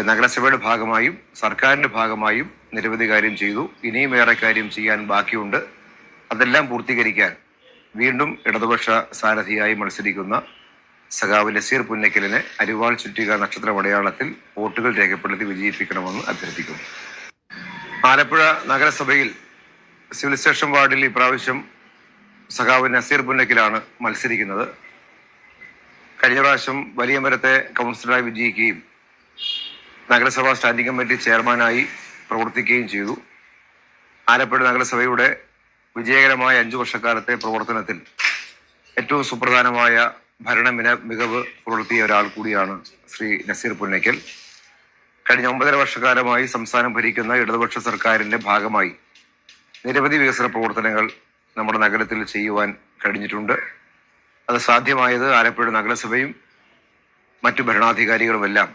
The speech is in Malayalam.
നഗരസഭയുടെ ഭാഗമായും സർക്കാരിൻ്റെ ഭാഗമായും നിരവധി കാര്യം ചെയ്തു. ഇനിയും ഏറെ കാര്യം ചെയ്യാൻ ബാക്കിയുണ്ട്. അതെല്ലാം പൂർത്തീകരിക്കാൻ വീണ്ടും ഇടതുപക്ഷ സാരഥിയായി മത്സരിക്കുന്ന സഖാവ് നസീർ പുന്നക്കലിനെ അരിവാൾ ചുറ്റിക നക്ഷത്രമടയാളത്തിൽ വോട്ടുകൾ രേഖപ്പെടുത്തി വിജയിപ്പിക്കണമെന്ന് അഭ്യർത്ഥിക്കുന്നു. ആലപ്പുഴ നഗരസഭയിൽ സിവിൽ സ്റ്റേഷൻ വാർഡിൽ ഇപ്രാവശ്യം സഖാവ് നസീർ പുന്നക്കലാണ് മത്സരിക്കുന്നത്. കഴിഞ്ഞ പ്രാവശ്യം വലിയമരത്തെ കൗൺസിലറായി വിജയിക്കുകയും നഗരസഭാ സ്റ്റാൻഡിംഗ് കമ്മിറ്റി ചെയർമാനായി പ്രവർത്തിക്കുകയും ചെയ്തു. ആലപ്പുഴ നഗരസഭയുടെ വിജയകരമായ 5 വർഷക്കാലത്തെ പ്രവർത്തനത്തിൽ ഏറ്റവും സുപ്രധാനമായ ഭരണ മികവ് പുലർത്തിയ ഒരാൾ കൂടിയാണ് ശ്രീ നസീർ പുന്നക്കൽ. കഴിഞ്ഞ 9.5 വർഷക്കാലമായി സംസ്ഥാനം ഭരിക്കുന്ന ഇടതുപക്ഷ സർക്കാരിന്റെ ഭാഗമായി നിരവധി വികസന പ്രവർത്തനങ്ങൾ നമ്മുടെ നഗരത്തിൽ ചെയ്യുവാൻ കഴിഞ്ഞിട്ടുണ്ട്. അത് സാധ്യമായത് ആലപ്പുഴ നഗരസഭയും മറ്റു ഭരണാധികാരികളുമെല്ലാം